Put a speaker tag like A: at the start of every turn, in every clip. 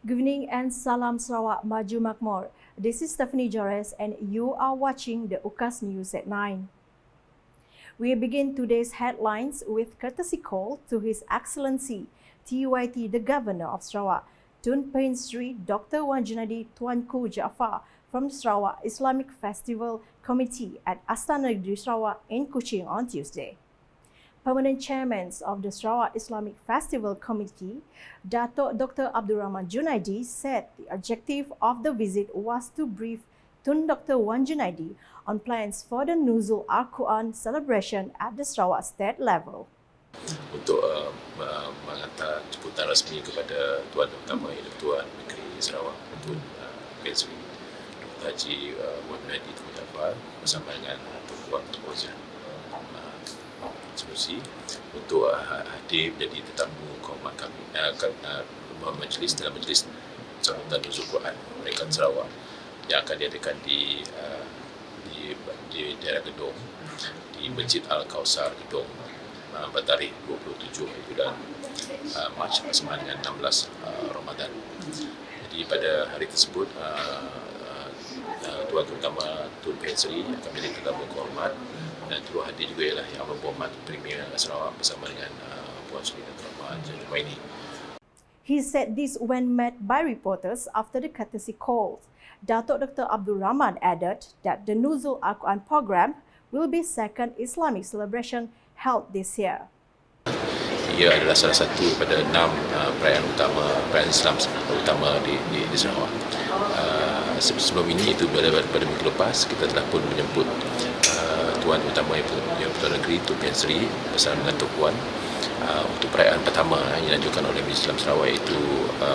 A: Good evening and Salam Sarawak Maju Makmur. This is Stephanie Jores and you are watching the UKAS News at 9. We begin today's headlines with courtesy call to His Excellency TUIT, the Governor of Sarawak, Tun Pehin Sri Dr. Wan Junaidi Tuanku Jaafar from the Sarawak Islamic Festival Committee at Astana Negeri Sarawak in Kuching on Tuesday. Permanent Chairman of the Sarawak Islamic Festival Committee, Datuk Dr. Abdul Rahman Junaidi, said the objective of the visit was to brief Tun Dr. Wan Junaidi on plans for the Nuzul Al-Quran celebration at the Sarawak state level.
B: Untuk menghantar jemputan rasmi kepada Tuan Utama Yang Tuan Negeri Sarawak, Tun Pehin Sri Dr. Haji Wan Junaidi Tuanku Jaafar bersama dengan Tuan Tuan Subsidy untuk hadir menjadi tetamu kehormat kami majlis dalam majlis sambutan Nuzul Quran Mereka Sarawak yang akan diadakan di daerah gedung di Masjid Al-Kausar gedung pada tarikh 27 bulan Mac bersama dengan 16 Ramadan. Jadi pada hari tersebut Tuan Utama Tun Pehin Sri akan menjadi tetamu kehormat dan turut hadir juga ialah Yang Berhormat Premier Sarawak bersama dengan Puan Sri Dr. Ahmad Junaidi.
A: He said this when met by reporters after the courtesy call. Datuk Dr. Abdul Rahman added that the Nuzul Al-Quran program will be second Islamic celebration held this year.
B: Ia adalah salah satu daripada 6 perayaan Islam utama di Sarawak. Sebelum ini itu pada minggu lepas kita telah pun menyebut Tuan Utama Yang Tuan Negeri Tun Pehin Sri bersama dengan Tok Puan untuk perayaan pertama yang dilanjutkan oleh Majlis Islam Sarawak, iaitu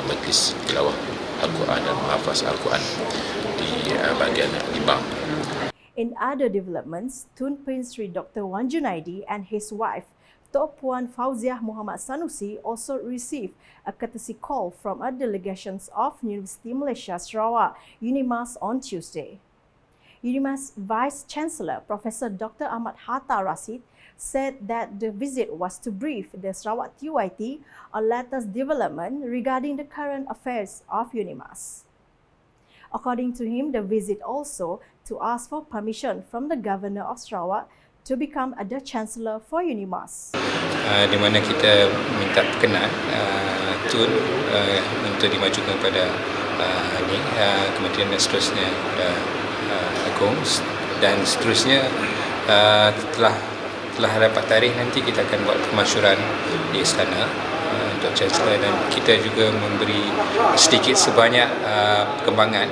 B: Majlis Tilawah Al-Quran dan Mahfaz Al-Quran di bahagian Limbang.
A: In other developments, Tun Pehin Sri Dr. Wan Junaidi and his wife Tok Puan Fauziah Muhammad Sanusi also received a courtesy call from a delegation of University Malaysia Sarawak, Unimas, on Tuesday. Unimas Vice Chancellor Professor Dr. Ahmad Hatta Rashid said that the visit was to brief the Sarawak TUIT on latest development regarding the current affairs of Unimas. According to him, the visit also to ask for permission from the Governor of Sarawak to become the Chancellor for Unimas.
C: Di mana kita minta perkenan Tun untuk dimajukan pada kementerian dan seterusnya Agung dan seterusnya. Telah dapat tarikh nanti kita akan buat kemasyuran di istana untuk Chancellor, dan kita juga memberi sedikit sebanyak perkembangan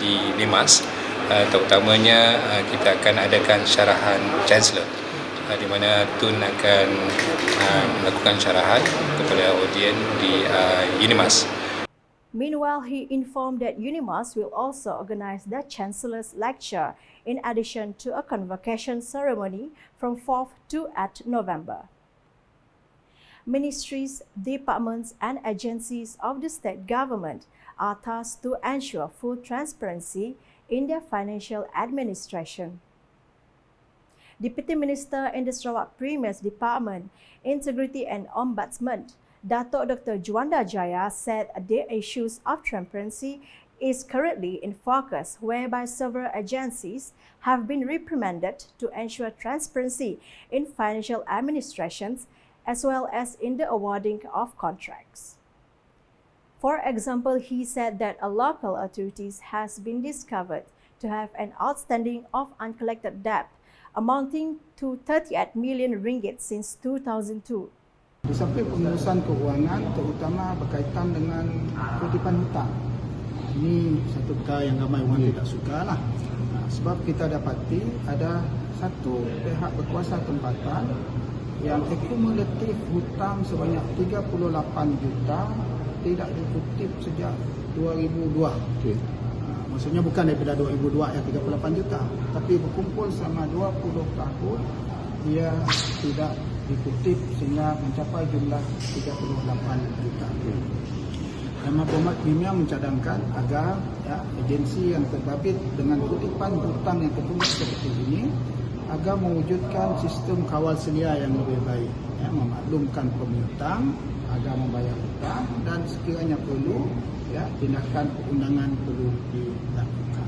C: di Unimas. Terutamanya kita akan adakan syarahan Chancellor di mana Tun akan melakukan syarahan kepada audien di Unimas.
A: Meanwhile, he informed that Unimas will also organize the Chancellor's lecture in addition to a convocation ceremony from 4th to 8th November. Ministries, departments and agencies of the state government are tasked to ensure full transparency in their financial administration. Deputy Minister in the Sarawak Premier's Department, Integrity and Ombudsman, Datuk Dr. Juanda Jaya, said the issues of transparency is currently in focus, whereby several agencies have been reprimanded to ensure transparency in financial administrations as well as in the awarding of contracts. For example, he said that a local authorities has been discovered to have an outstanding of uncollected debt amounting to 38 million ringgit since 2002.
D: Di samping pengurusan keuangan, terutama berkaitan dengan kutipan hutang. Ini satu perkara yang ramai orang tidak suka lah. Sebab kita dapati ada satu pihak berkuasa tempatan yang akumulatif hutang sebanyak 38 juta tidak dikutip sejak 2002. Okay. Maksudnya bukan daripada 2002 yang 38 juta, tapi berkumpul selama 20 tahun dia tidak dikutip sehingga mencapai jumlah 38 juta. Yang Mahkamah Premier mencadangkan agar agensi yang terbabit dengan kutipan hutang yang terkumpul seperti ini agar mewujudkan sistem kawal selia yang lebih baik, memaklumkan pemiutang agar membayar hutang dan sekiranya perlu ya, tindakan perundangan perlu dilakukan.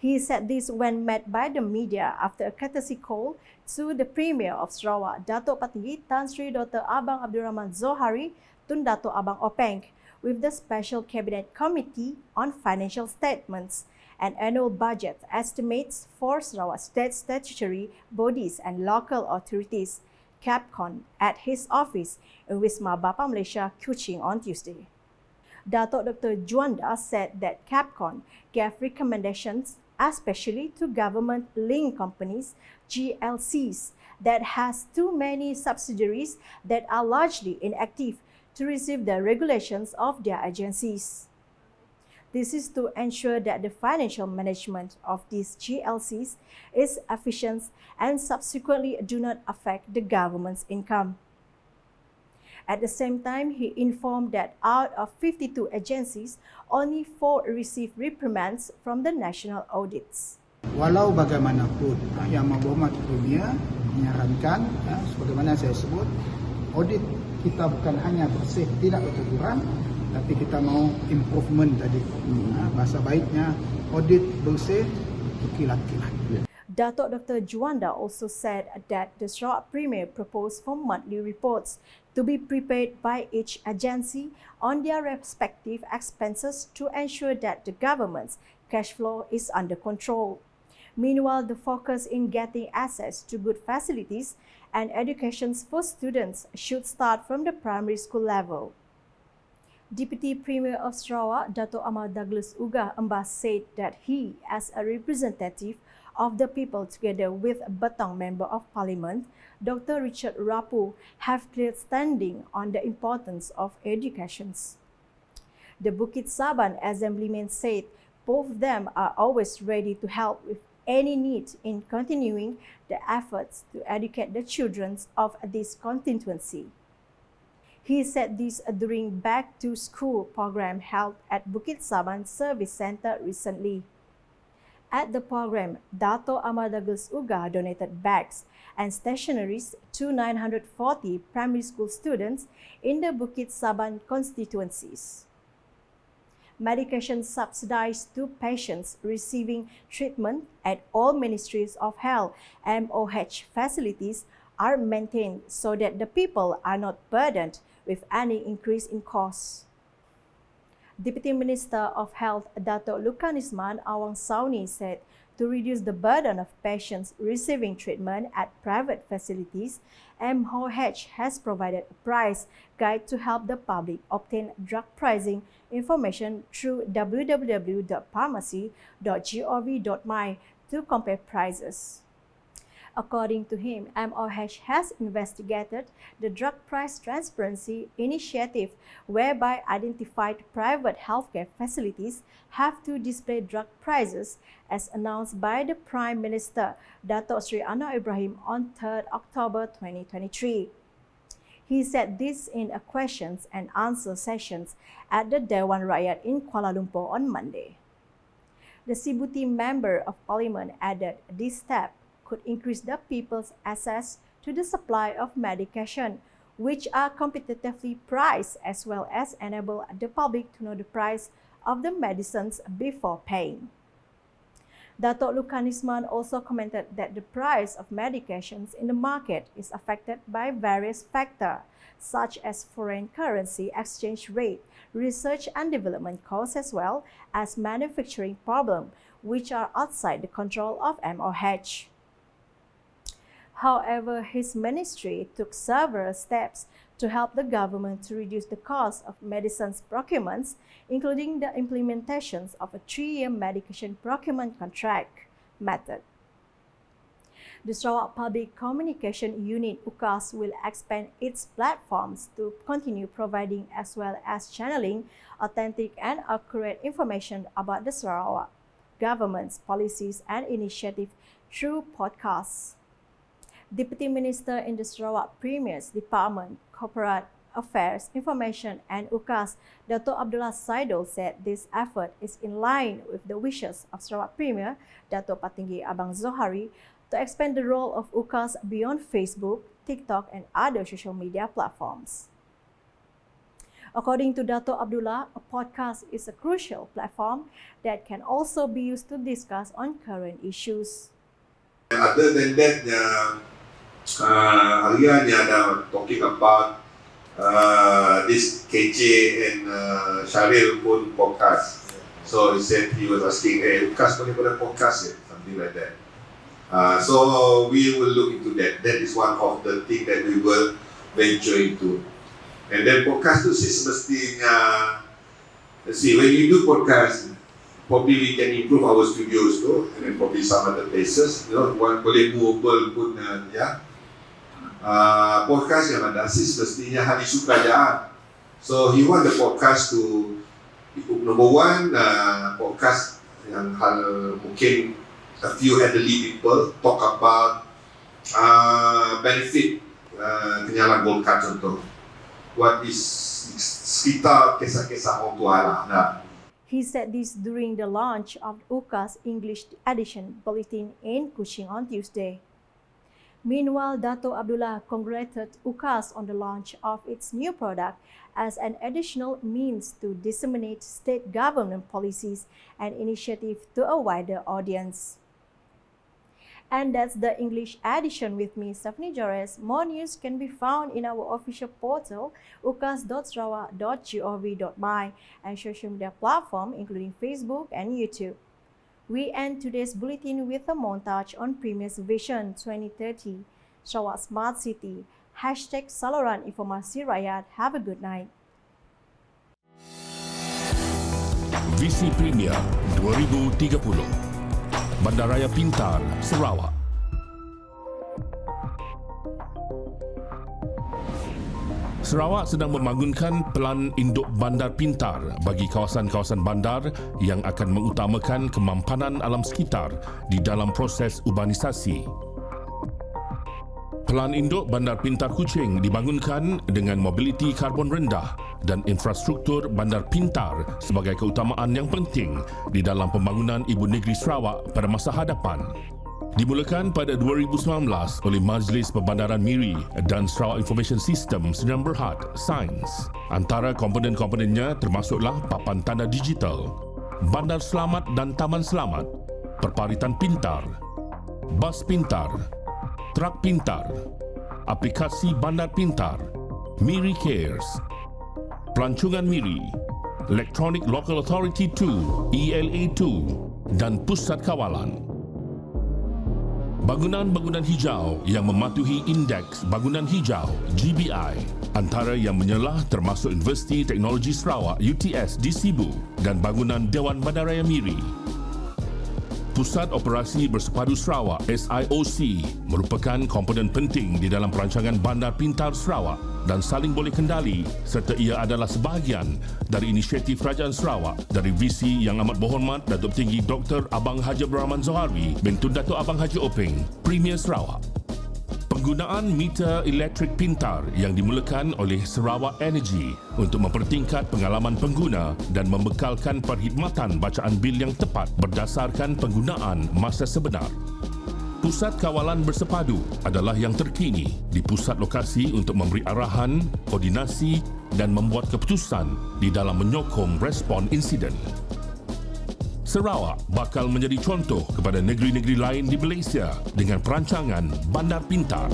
A: He said this when met by the media after a courtesy call to the Premier of Sarawak, Datuk Patinggi Tan Sri Dr. Abang Abdul Rahman Zohari Tun Datuk Abang Openg, with the Special Cabinet Committee on Financial Statements and Annual Budget Estimates for Sarawak State statutory bodies and local authorities, CAPCON, at his office in Wisma Bapa Malaysia, Kuching on Tuesday. Datuk Dr. Juanda said that CAPCON gave recommendations especially to government-linked companies, GLCs, that has too many subsidiaries that are largely inactive to receive the regulations of their agencies. This is to ensure that the financial management of these GLCs is efficient and subsequently do not affect the government's income. At the same time, he informed that out of 52 agencies, only 4 received reprimands from the national audits.
D: Walau bagaimanapun, Yang Berhormat Premier menyarankan, sebagaimana saya sebut, audit kita bukan hanya bersih, tidak berkurang, tapi kita mau improvement tadi. Bahasa baiknya, audit bersih, berkilat-kilat.
A: Datuk Dr. Juanda also said that the Sarawak Premier proposed for monthly reports to be prepared by each agency on their respective expenses to ensure that the government's cash flow is under control. Meanwhile, the focus in getting access to good facilities and education for students should start from the primary school level. Deputy Premier of Sarawak, Dato' Ahmad Douglas Ugah Embas, said that he, as a representative of the people together with Betong Member of Parliament, Dr. Richard Rapu, have clear standing on the importance of education. The Bukit Saban Assemblyman said both of them are always ready to help with any need in continuing the efforts to educate the children of this constituency. He said this during Back to School program held at Bukit Saban Service Centre recently. At the program, Dato' Ahmad Douglas Ugah donated bags and stationeries to 940 primary school students in the Bukit Saban constituencies. Medication subsidized to patients receiving treatment at all Ministries of Health MOH facilities are maintained so that the people are not burdened with any increase in costs. Deputy Minister of Health Dato' Lukanisman Awang Sauni said to reduce the burden of patients receiving treatment at private facilities, MOH has provided a price guide to help the public obtain drug pricing information through www.pharmacy.gov.my to compare prices. According to him, MOH has investigated the drug price transparency initiative whereby identified private healthcare facilities have to display drug prices as announced by the Prime Minister Dato' Sri Anwar Ibrahim on 3rd October 2023. He said this in a questions and answer sessions at the Dewan Rakyat in Kuala Lumpur on Monday. The Sibuti Member of Parliament added this step could increase the people's access to the supply of medication, which are competitively priced, as well as enable the public to know the price of the medicines before paying. Dato' Lukanisman also commented that the price of medications in the market is affected by various factors, such as foreign currency exchange rate, research and development costs, as well as manufacturing problems, which are outside the control of MOH. However, his ministry took several steps to help the government to reduce the cost of medicines procurements, including the implementations of a 3-year medication procurement contract method. The Sarawak Public Communication Unit UKAS will expand its platforms to continue providing as well as channeling authentic and accurate information about the Sarawak government's policies and initiatives through podcasts. Deputy Minister in the Sarawak Premier's Department, Corporate Affairs, Information and UKAS, Dato' Abdullah Saidul said this effort is in line with the wishes of Sarawak Premier, Dato' Patinggi Abang Zohari, to expand the role of UKAS beyond Facebook, TikTok and other social media platforms. According to Dato' Abdullah, a podcast is a crucial platform that can also be used to discuss on current issues.
E: Other than that, Arya ada talking about this KJ and Syaril pun podcast. So he said he was asking, UKAS boleh buat podcast something like that. So we will look into that. That is one of the things that we will venture into. And then podcast tu semestinya, let's see, when you do podcast, probably we can improve our studios too, and then probably some other places, boleh mobile pun podcast yang ada semestinya hari suka aja. So he want the podcast to number one, podcast yang hal mungkin a few elderly people talk about benefit kenyalan gold card contoh. What is sekitar kisah-kisah orang tua lah.
A: He said this during the launch of UKAS English Edition Bulletin in Kuching on Tuesday. Meanwhile, Dato' Abdullah congratulated UKAS on the launch of its new product as an additional means to disseminate state government policies and initiatives to a wider audience. And that's the English edition with me, Stephanie Jores. More news can be found in our official portal, ukas.sarawak.gov.my, and social media platform including Facebook and YouTube. We end today's bulletin with a montage on Premier's Vision 2030, Sarawak Smart City, #Saluran Informasi Rakyat. Have a good night.
F: Visi Premier 2030 Bandaraya Pintar, Sarawak. Sarawak sedang membangunkan pelan induk bandar pintar bagi kawasan-kawasan bandar yang akan mengutamakan kemampanan alam sekitar di dalam proses urbanisasi. Pelan induk bandar pintar Kuching dibangunkan dengan mobiliti karbon rendah dan infrastruktur bandar pintar sebagai keutamaan yang penting di dalam pembangunan Ibu Negeri Sarawak pada masa hadapan. Dimulakan pada 2019 oleh Majlis Perbandaran Miri dan Sarawak Information System Sdn Bhd Sains. Antara komponen-komponennya termasuklah papan tanda digital, bandar selamat dan taman selamat, perparitan pintar, bas pintar, trak pintar, aplikasi bandar pintar, Miri Cares, pelancongan Miri, Electronic Local Authority 2 ELA2 dan pusat kawalan. Bangunan-bangunan hijau yang mematuhi Indeks Bangunan Hijau GBI, antara yang menyelah termasuk Universiti Teknologi Sarawak UTS di Sibu dan bangunan Dewan Bandaraya Miri. Pusat Operasi Bersepadu Sarawak SIOC merupakan komponen penting di dalam perancangan Bandar Pintar Sarawak dan saling boleh kendali serta ia adalah sebahagian dari inisiatif Kerajaan Sarawak dari visi yang amat berhormat Datuk Tinggi Dr. Abang Haji Abdul Rahman Zohari bintun Datuk Abang Haji Openg, Premier Sarawak. Penggunaan meter elektrik pintar yang dimulakan oleh Sarawak Energy untuk mempertingkat pengalaman pengguna dan membekalkan perkhidmatan bacaan bil yang tepat berdasarkan penggunaan masa sebenar. Pusat Kawalan Bersepadu adalah yang terkini di pusat lokasi untuk memberi arahan, koordinasi dan membuat keputusan di dalam menyokong respon insiden. Sarawak bakal menjadi contoh kepada negeri-negeri lain di Malaysia dengan perancangan Bandar Pintar.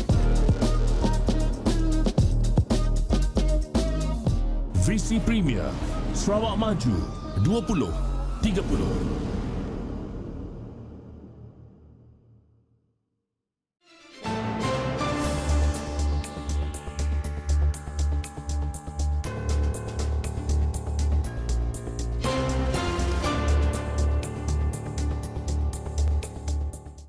F: Visi Premier Sarawak Maju 2030.